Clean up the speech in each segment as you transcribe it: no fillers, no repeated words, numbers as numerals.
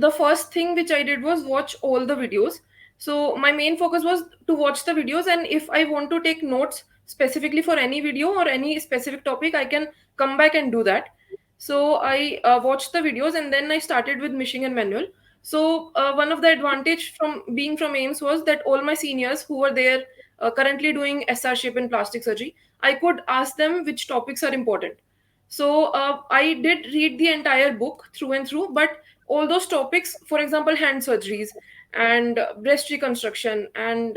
the first thing which I did was watch all the videos. So my main focus was to watch the videos, and if I want to take notes specifically for any video or any specific topic, I can come back and do that. So I watched the videos, and then I started with machine and manual. So one of the advantage from being from AIIMS was that all my seniors who were there currently doing SR shape in plastic surgery, I could ask them which topics are important. So I did read the entire book through and through, but all those topics, for example, hand surgeries and breast reconstruction and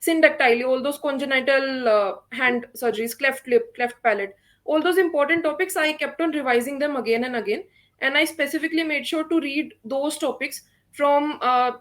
syndactyly, all those congenital hand surgeries, cleft lip, cleft palate, all those important topics, I kept on revising them again and again. And I specifically made sure to read those topics from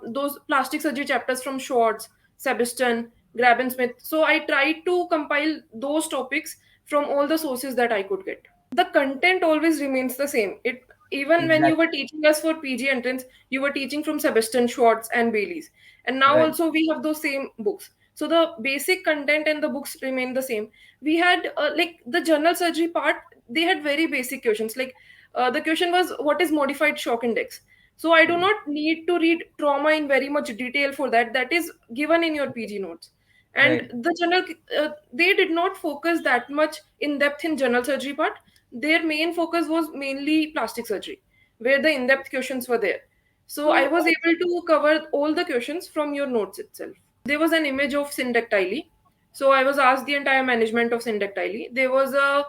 those plastic surgery chapters from Schwartz, Sebastian, Graben Smith. So I tried to compile those topics from all the sources that I could get. The content always remains the same. It even when you Exactly. were teaching us for PG entrance, you were teaching from Sebastian, Schwartz, and Bailey's, and now Right. also we have those same books. So the basic content and the books remain the same. We had like the general surgery part. They had very basic questions. Like the question was, "What is modified shock index?" So I do Hmm. not need to read trauma in very much detail for that. That is given in your PG notes. And Right. the general, they did not focus that much in depth in general surgery part. Their main focus was mainly plastic surgery, where the in-depth questions were there. So I So, was able to cover all the questions from your notes itself. There was an image of syndactyly. So I was asked the entire management of syndactyly. There was a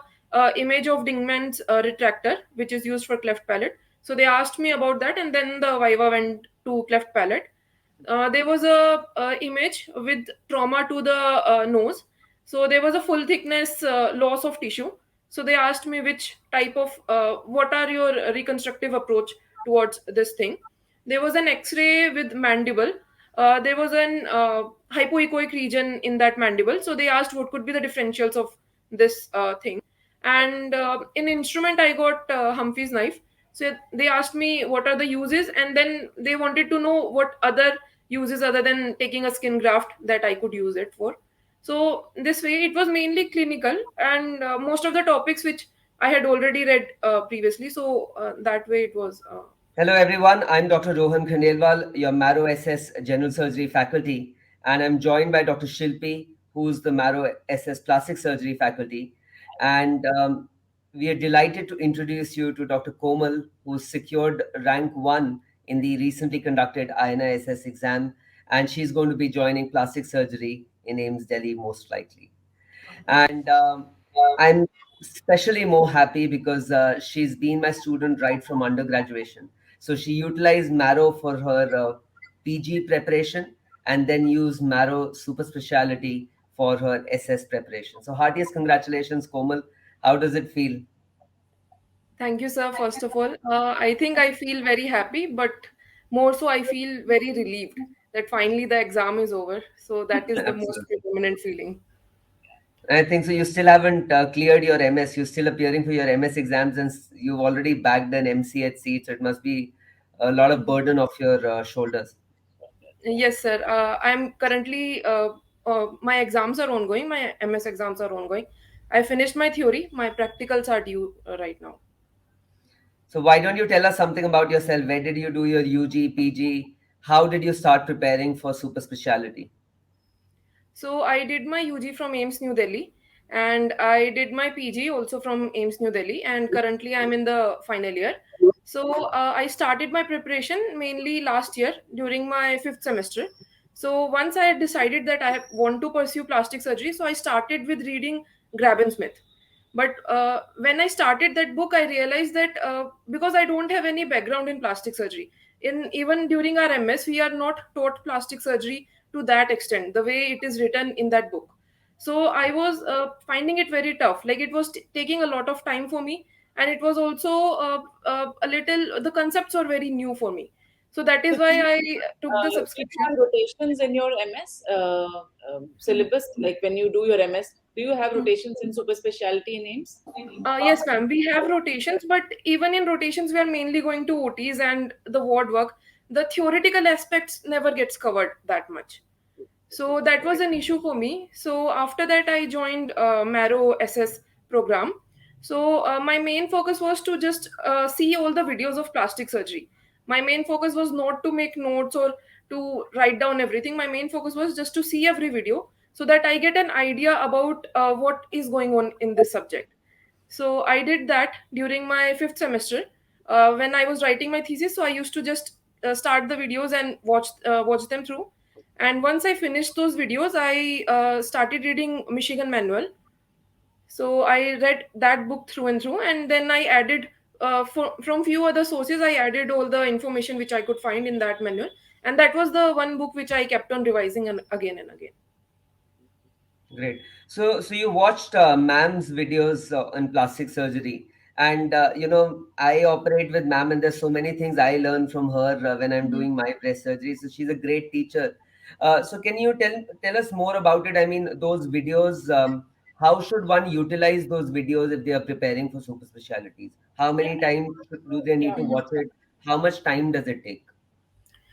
image of Dingman's retractor, which is used for cleft palate. So they asked me about that, and then the viva went to cleft palate. There was a image with trauma to the nose. So there was a full thickness loss of tissue. So they asked me which type of what are your reconstructive approach towards this thing. There was an X-ray with mandible. There was an hypoechoic region in that mandible. So they asked what could be the differentials of this thing. And in instrument, I got Humphrey's knife. So they asked me what are the uses, and then they wanted to know what other uses other than taking a skin graft that I could use it for. So this way, it was mainly clinical, and most of the topics which I had already read previously. So that way, it was. Hello, everyone. I'm Dr. Rohan Khandelwal, your Marrow SS General Surgery faculty, and I'm joined by Dr. Shilpi, who's the Marrow SS Plastic Surgery faculty. And we are delighted to introduce you to Dr. Komal, who secured rank 1 in the recently conducted AIIMS SS exam, and she's going to be joining plastic surgery in AIIMS Delhi most likely. And I'm especially more happy because she's been my student right from undergraduation. So she utilized Marrow for her PG preparation and then used Marrow super speciality for her SS preparation. So heartiest congratulations, Komal. How does it feel? Thank you, sir. First of all, I think I feel very happy, but more so, I feel very relieved that finally the exam is over. So that is the most Absolutely. predominant feeling. I think so. You still haven't cleared your MS. You're still appearing for your MS exams, and you've already bagged an MCh seat. So it must be a lot of burden off your shoulders. Yes, sir. I'm currently, my exams are ongoing. My MS exams are ongoing. I finished my theory. My practicals are due right now. So why don't you tell us something about yourself? Where did you do your UG, PG? How did you start preparing for super speciality? So I did my UG from AIIMS New Delhi, and I did my PG also from AIIMS New Delhi, and currently I'm in the final year. So I started my preparation mainly last year during my fifth semester. So once I had decided that I want to pursue plastic surgery, so I started with reading Graben Smith. But when I started that book, I realized that because I don't have any background in plastic surgery, in even during our MS, we are not taught plastic surgery to that extent, the way it is written in that book. So I was finding it very tough. Like it was taking a lot of time for me, and it was also a little. The concepts were very new for me. So that is so why I took the do you subscription. have rotations in your MS syllabus? Like when you do your MS, do you have rotations in super specialty names? Yes, ma'am. We have rotations, but even in rotations, we are mainly going to OTs and the ward work. The theoretical aspects never gets covered that much. So that was an issue for me. So after that, I joined Marrow SS program. So my main focus was to just see all the videos of plastic surgery. My main focus was not to make notes or to write down everything. My main focus was just to see every video so that I get an idea about what is going on in this subject. So I did that during my fifth semester when I was writing my thesis. So I used to just start the videos and watch them through. And once I finished those videos, I started reading Michigan Manual. So I read that book through and through, and then I added from few other sources. I added all the information which I could find in that manual, and that was the one book which I kept on revising again and again. Great. So you watched ma'am's videos on plastic surgery, and I operate with ma'am, and there's so many things I learn from her when I'm Mhm. doing my breast surgery. So she's a great teacher. So can you tell us more about it? I mean, those videos. How should one utilize those videos if they are preparing for super specialties? How Yeah, many times do they need yeah. to watch it? How much time does it take?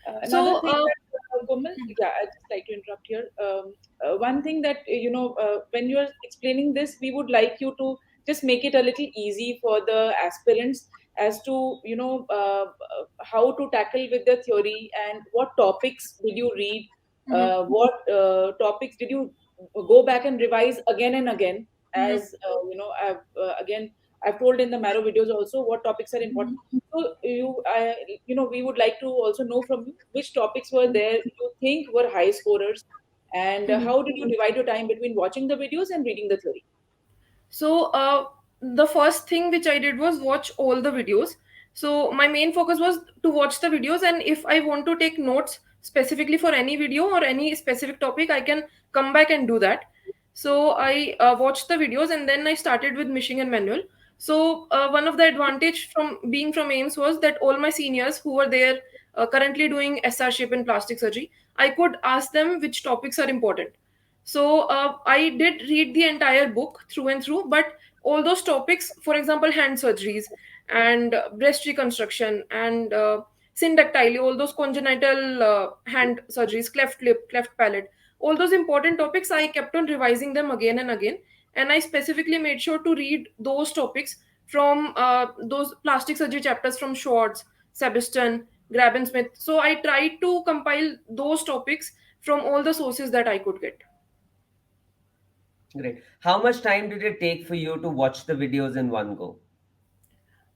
Another So thing that Komal, yeah, I just like to interrupt here. One thing that when you're explaining this, we would like you to just make it a little easy for the aspirants as to how to tackle with the theory and what topics did you read, Mhm. what topics did you go back and revise again and again. Mhm. As I've told in the Marrow videos also what topics are Mhm. important. So we would like to also know from you which topics were there you think were high scorers, and Mhm. how did you divide your time between watching the videos and reading the theory? So the first thing which I did was watch all the videos. So my main focus was to watch the videos, and if I want to take notes specifically for any video or any specific topic, I can come back and do that. So I watched the videos, and then I started with Michigan Manual. So one of the advantage from being from AIMS was that all my seniors who were there currently doing SR shape and plastic surgery, I could ask them which topics are important. So I did read the entire book through and through, but all those topics, for example, hand surgeries and breast reconstruction and syndactyly, all those congenital hand surgeries, cleft lip, cleft palate, all those important topics, I kept on revising them again and again. And I specifically made sure to read those topics from those plastic surgery chapters from Schwartz, Sebastian, Graben Smith. So I tried to compile those topics from all the sources that I could get. Great. How much time did it take for you to watch the videos in one go?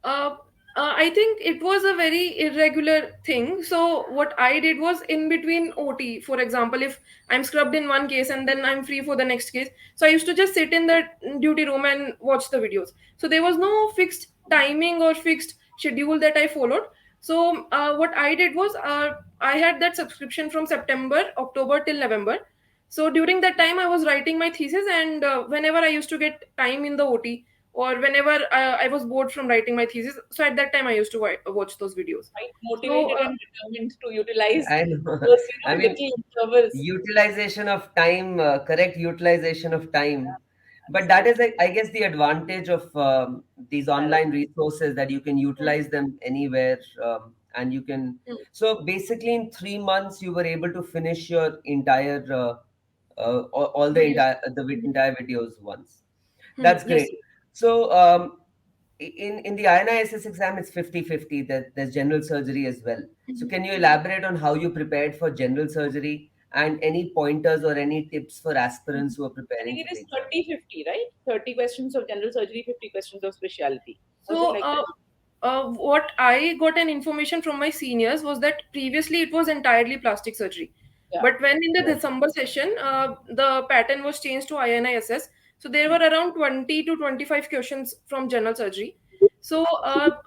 Uh, I think it was a very irregular thing. So what I did was in between OT, for example, if I'm scrubbed in one case and then I'm free for the next case, so I used to just sit in the duty room and watch the videos. So there was no fixed timing or fixed schedule that I followed. So what I did was I had that subscription from September, October till November. So during that time, I was writing my thesis, and whenever I used to get time in the OT, or whenever I was bored from writing my thesis, so at that time I used to watch those videos. Quite So motivated and determined to utilize I know. those I mean, little intervals. utilization of time, correct utilization of time. But that is, I guess, the advantage of these Marrow. online resources, that you can utilize them anywhere, and you can. Hmm. So basically, in 3 months, you were able to finish your entire all the Videos. entire videos once. That's Yes. great. So in the INISS exam, it's 50-50. There's general surgery as well. So can you elaborate on how you prepared for general surgery, and any pointers or any tips for aspirants who are I preparing think for it the is exam? 30-50, right? 30 questions of general surgery, 50 questions of specialty. Was it So, like that? what I got an information from my seniors was that previously it was entirely plastic surgery. Yeah. But when in the Right. December session, the pattern was changed to INISS. So there were around 20 to 25 questions from general surgery. So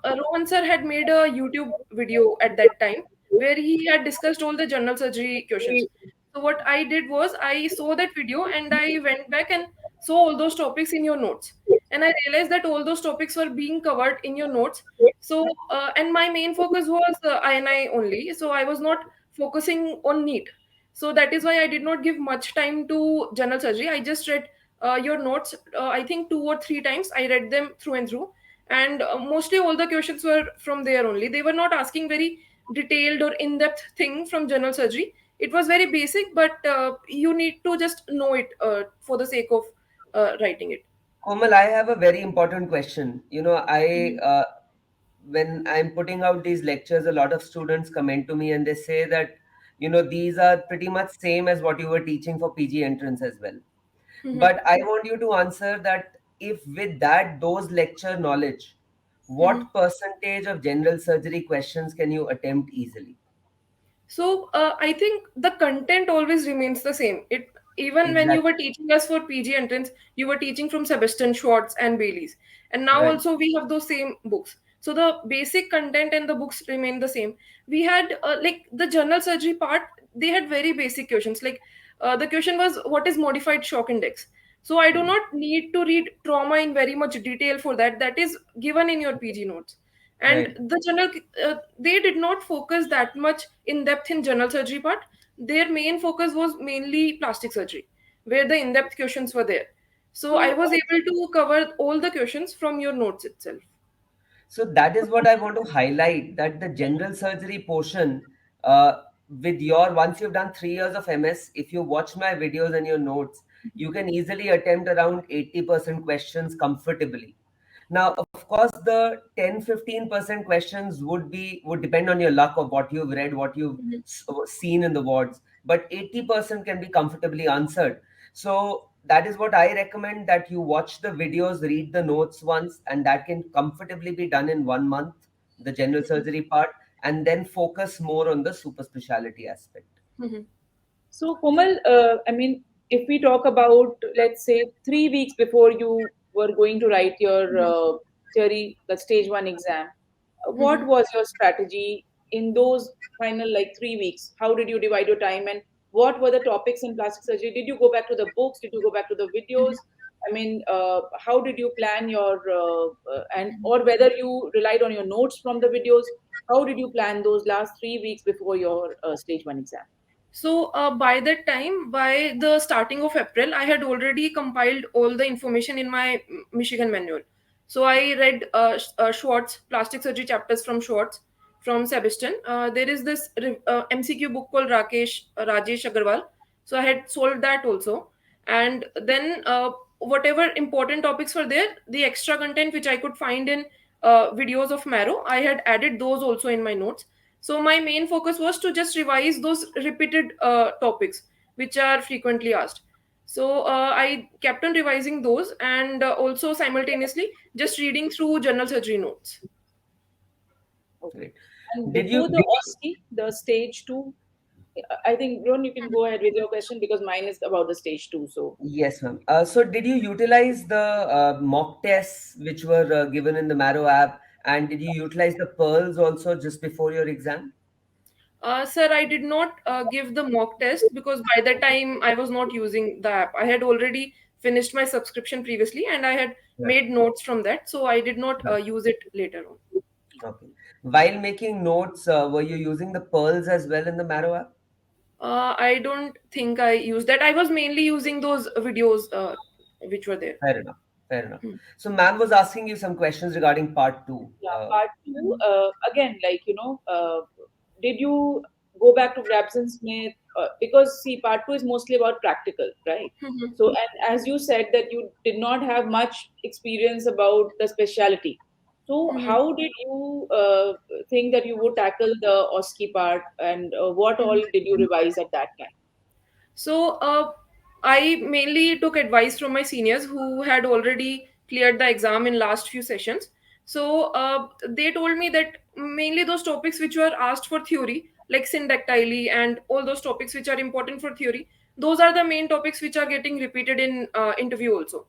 Rohan sir had made a YouTube video at that time where he had discussed all the general surgery questions. So what I did was I saw that video and I went back and saw all those topics in your notes, and I realized that all those topics were being covered in your notes. So and my main focus was INI only, so I was not focusing on NEET. So that is why I did not give much time to general surgery. I just read your notes, I think 2 or 3 times I read them through and through, and mostly all the questions were from there only. They were not asking very detailed or in-depth thing from general surgery. It was very basic, but you need to just know it for the sake of writing it. Komal, I have a very important question. I when I'm putting out these lectures, a lot of students come in to me and they say that, these are pretty much same as what you were teaching for PG entrance as well. Mhm. But I want you to answer that, if with those lecture knowledge, Mhm. what percentage of general surgery questions can you attempt easily? So I think the content always remains the same. It even when you were Exactly. teaching us for PG entrance, you were teaching from Sebastian Schwartz and Bailey's, and now Right. also we have those same books. So the basic content and the books remain the same. We had like the general surgery part. They had very basic questions. Like the question was, what is modified shock index? So I do Hmm. not need to read trauma in very much detail for that. That is given in your PG notes. And Right. the general they did not focus that much in depth in general surgery part. Their main focus was mainly plastic surgery, where the in depth questions were there. So I So, was able to cover all the questions from your notes itself. So that is what I want to highlight, that the general surgery portion, uh, with your once you've done 3 years of MS, if you watch my videos and your notes, you can easily attempt around 80% questions comfortably. Now, of course, the 10-15% questions would depend on your luck of what you've read, what you've Mhm. seen in the wards, but 80% can be comfortably answered. So that is what I recommend, that you watch the videos, read the notes once, and that can comfortably be done in 1 month, the general surgery part, and then focus more on the super speciality aspect. Mhm. So, Komal, I mean, if we talk about, let's say, 3 weeks before you were going to write your Mhm. theory, the stage one exam, what Mhm. was your strategy in those final like 3 weeks? How did you divide your time, and what were the topics in plastic surgery? Did you go back to the books? Did you go back to the videos? Mhm. I mean, how did you plan your and or whether you relied on your notes from the videos? How did you plan those last 3 weeks before your stage one exam? So by that time, by the starting of April, I had already compiled all the information in my Michigan manual. So I read Schwartz plastic surgery chapters from Schwartz, from Sebastian. There is this MCQ book called Rajesh Agarwal. So I had solved that also, and then whatever important topics were there, the extra content which I could find in videos of Marrow, I had added those also in my notes. So my main focus was to just revise those repeated topics which are frequently asked. So I kept on revising those, and also simultaneously just reading through general surgery notes. Okay. Right. And Did you? before the OSCE, the stage two, I think, Ron, you can go ahead with your question because mine is about the stage two. So, Yes, ma'am. So did you utilize the mock tests which were given in the Marrow app, and did you utilize the pearls also just before your exam? Sir, I did not give the mock test because by that time I was not using the app. I had already finished my subscription previously and I had Right. made notes from that, so I did not Right. use it later on. Okay. While making notes, were you using the pearls as well in the Marrow app? I don't think I used that. I was mainly using those videos which were there. Fair enough. Fair enough. Hmm. So, ma'am was asking you some questions regarding part two. yeah, part two, again, like, did you go back to Grabson Smith? Because, see, part two is mostly about practical, right? Mhm. So, and as you said, that you did not have much experience about the specialty. So, Mhm. how did you think that you would tackle the OSCE part, and what all Mhm. did you revise at that time? So I mainly took advice from my seniors who had already cleared the exam in last few sessions. So they told me that mainly those topics which were asked for theory, like syndactyly and all those topics which are important for theory, those are the main topics which are getting repeated in interview also.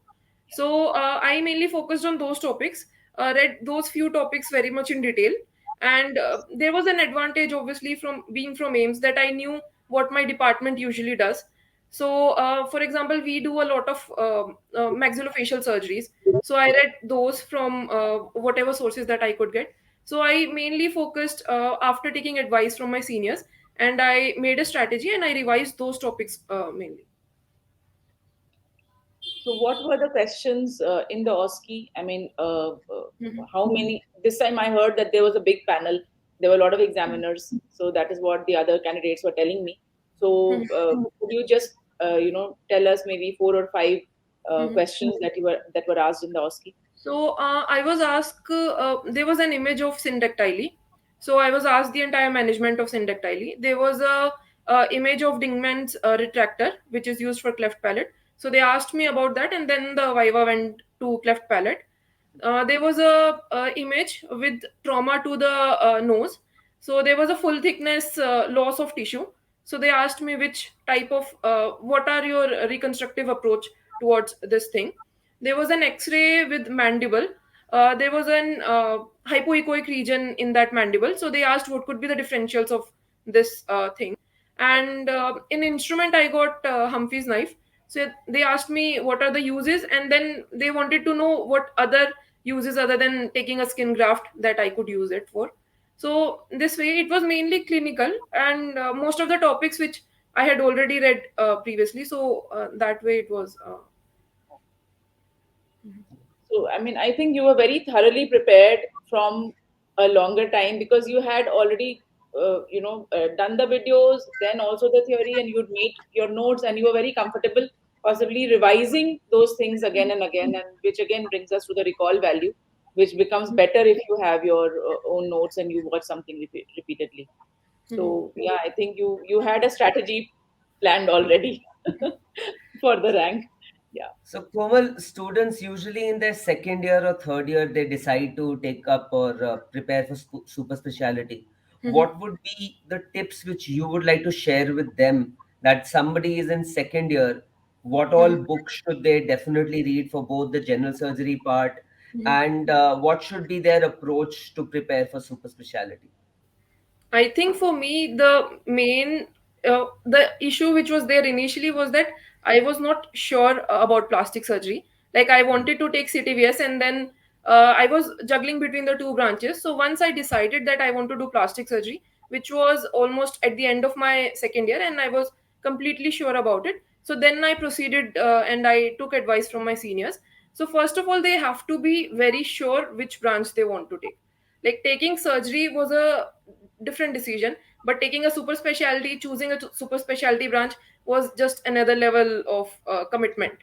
So I mainly focused on those topics, read those few topics very much in detail, and there was an advantage obviously from being from AIIMS that I knew what my department usually does. So, for example, we do a lot of maxillofacial surgeries. So I read those from whatever sources that I could get. So I mainly focused after taking advice from my seniors, and I made a strategy and I revised those topics mainly. So, what were the questions in the OSCE? I mean, Mhm. how many? This time I heard that there was a big panel. There were a lot of examiners. So that is what the other candidates were telling me. So, Mhm. could you just tell us maybe four or five Mhm. questions that were asked in the OSCE? So I was asked, there was an image of syndactyly. So I was asked the entire management of syndactyly. There was a image of Dingman's retractor, which is used for cleft palate. So they asked me about that, and then the viva went to cleft palate. There was a image with trauma to the nose. So there was a full thickness loss of tissue. So they asked me which type of, what are your reconstructive approach towards this thing. There was an X-ray with mandible. There was an hypoechoic region in that mandible. So they asked what could be the differentials of this thing. And in instrument, I got Humphrey's knife. So they asked me what are the uses, and then they wanted to know what other uses other than taking a skin graft that I could use it for. So this way, it was mainly clinical, and most of the topics which I had already read previously. So that way, it was. So, I mean, I think you were very thoroughly prepared from a longer time because you had already, done the videos, then also the theory, and you'd made your notes, and you were very comfortable possibly revising those things again and again, and which again brings us to the recall value, which becomes better if you have your own notes and you watch something repeatedly. Mhm. So, yeah, I think you had a strategy planned already for the rank. Yeah. So, Komal, students usually in their second year or third year, they decide to take up or prepare for super speciality. Mhm. What would be the tips which you would like to share with them that somebody is in second year? What all Mhm. books should they definitely read for both the general surgery part, Mhm. and what should be their approach to prepare for super speciality? I think for me, the issue which was there initially was that I was not sure about plastic surgery. Like I wanted to take CTVS, and then I was juggling between the two branches. So once I decided that I want to do plastic surgery, which was almost at the end of my second year, and I was completely sure about it. So then I proceeded and I took advice from my seniors. So first of all, they have to be very sure which branch they want to take. Like taking surgery was a different decision, but taking a super specialty, choosing a super specialty branch was just another level of commitment.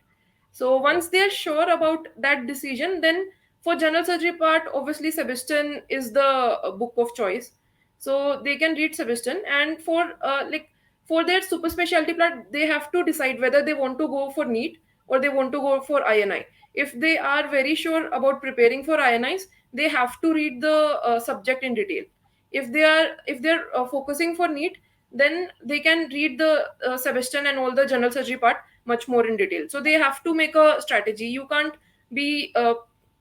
So once they are sure about that decision, then for general surgery part, obviously Sebastian is the book of choice. So they can read Sebastian, and for their super specialty part, they have to decide whether they want to go for NEET or they want to go for INI. If they are very sure about preparing for INIs, they have to read the subject in detail. If they're focusing for NEET, then they can read the Sebastian and all the general surgery part much more in detail. So they have to make a strategy. You can't be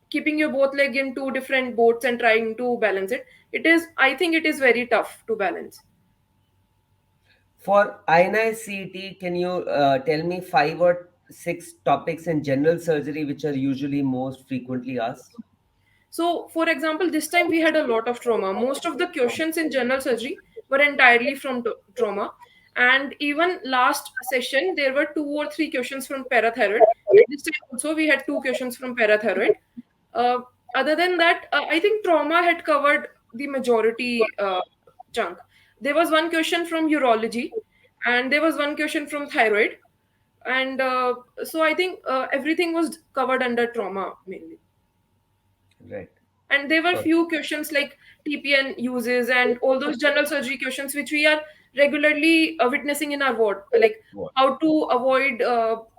keeping your both leg in two different boats and trying to balance it. I think it is very tough to balance. For INI-CET, can you tell me five or six topics in general surgery which are usually most frequently asked? So, for example, this time we had a lot of trauma. Most of the questions in general surgery were entirely from trauma. And even last session, there were two or three questions from parathyroid. And this time also, we had two questions from parathyroid. Uh, Other than that, I think trauma had covered the majority chunk. There was one question from urology, and there was one question from thyroid. And so I think everything was covered under trauma mainly. Right. And there were Oh, few questions like TPN uses and all those general surgery questions which we are regularly witnessing in our ward, like what? how to avoid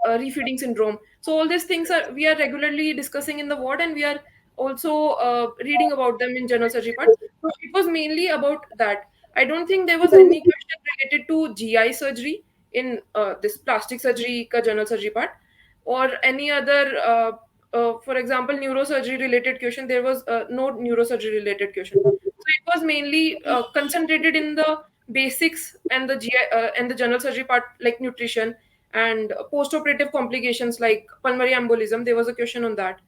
refeeding syndrome. So all these things are we are regularly discussing in the ward, and we are also reading about them in general surgery part. So it was mainly about that. I don't think there was any question related to GI surgery in this plastic surgery ka general surgery part, or any other for example, neurosurgery related question. There was no neurosurgery related question. So it was mainly concentrated in the basics and the GI and the general surgery part, like nutrition and post-operative complications like pulmonary embolism. There was a question on that.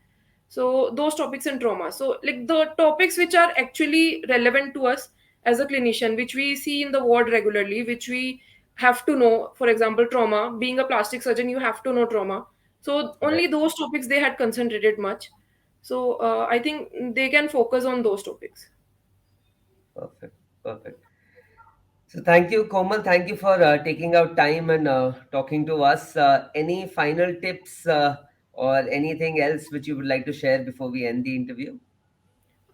So those topics in trauma. So like the topics which are actually relevant to us as a clinician, which we see in the ward regularly, which we have to know. For example, trauma. Being a plastic surgeon, you have to know trauma. So Right. only those topics they had concentrated much. So I think they can focus on those topics. Perfect. Perfect. So thank you, Komal. Thank you for taking out time and talking to us. Any final tips or anything else which you would like to share before we end the interview?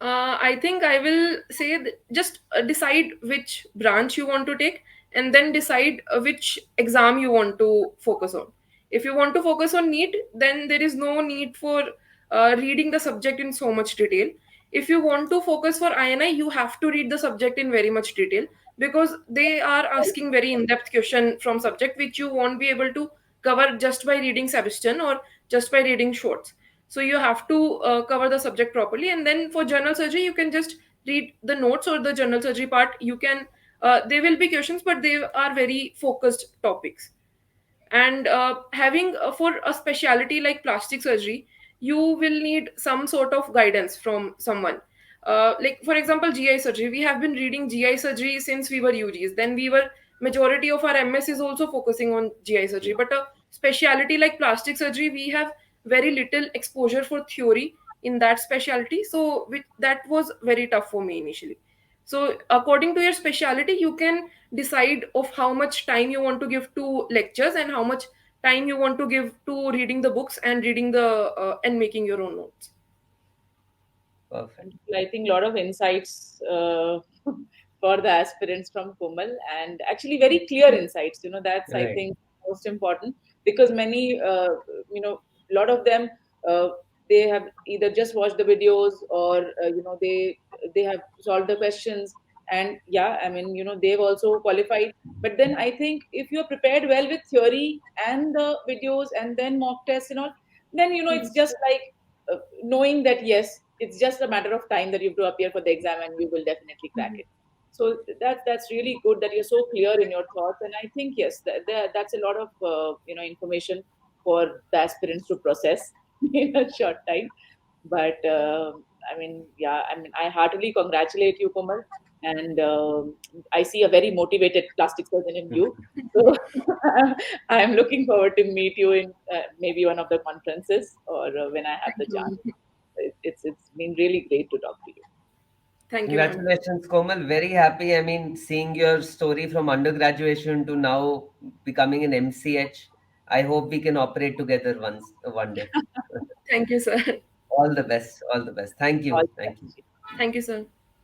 I think I will say just decide which branch you want to take, and then decide which exam you want to focus on. If you want to focus on NEET, then there is no need for reading the subject in so much detail. If you want to focus for INI, you have to read the subject in very much detail, because they are asking very in-depth question from subject which you won't be able to cover just by reading Sebastian or just by reading shorts. So you have to cover the subject properly, and then for general surgery you can just read the notes, or the general surgery part you can there will be questions, but they are very focused topics. And having for a specialty like plastic surgery, you will need some sort of guidance from someone. Like for example, GI surgery, we have been reading GI surgery since we were UGs, then we were majority of our MS is also focusing on GI surgery. But a specialty like plastic surgery, we have very little exposure for theory in that specialty, so that was very tough for me initially. So according to your specialty, you can decide of how much time you want to give to lectures and how much time you want to give to reading the books and reading the and making your own notes. Perfect. Wonderful. I think a lot of insights for the aspirants from Komal, and actually very clear insights. That's, I Right. think, most important, because many, a lot of them, uh, they have either just watched the videos, or they have solved the questions, and yeah, I mean, they've also qualified. But then I think if you're prepared well with theory and the videos and then mock tests and all, then it's just like knowing that yes, it's just a matter of time that you have to appear for the exam and you will definitely crack it. So that's really good that you're so clear in your thoughts, and I think yes, that's a lot of information for the aspirants to process in a short time. But I mean, yeah, I mean, I heartily congratulate you, Komal, and I see a very motivated plastic surgeon in you. So I'm looking forward to meet you in maybe one of the conferences, or when I have the chance. It's been really great to talk to you. Thank you, ma'am. Congratulations, Komal. Very happy. I mean, seeing your story from undergraduation to now becoming an MCH. I hope we can operate together one day. Thank you, sir. All the best. All the best. Thank All you. the Thank you. best. Thank you, sir.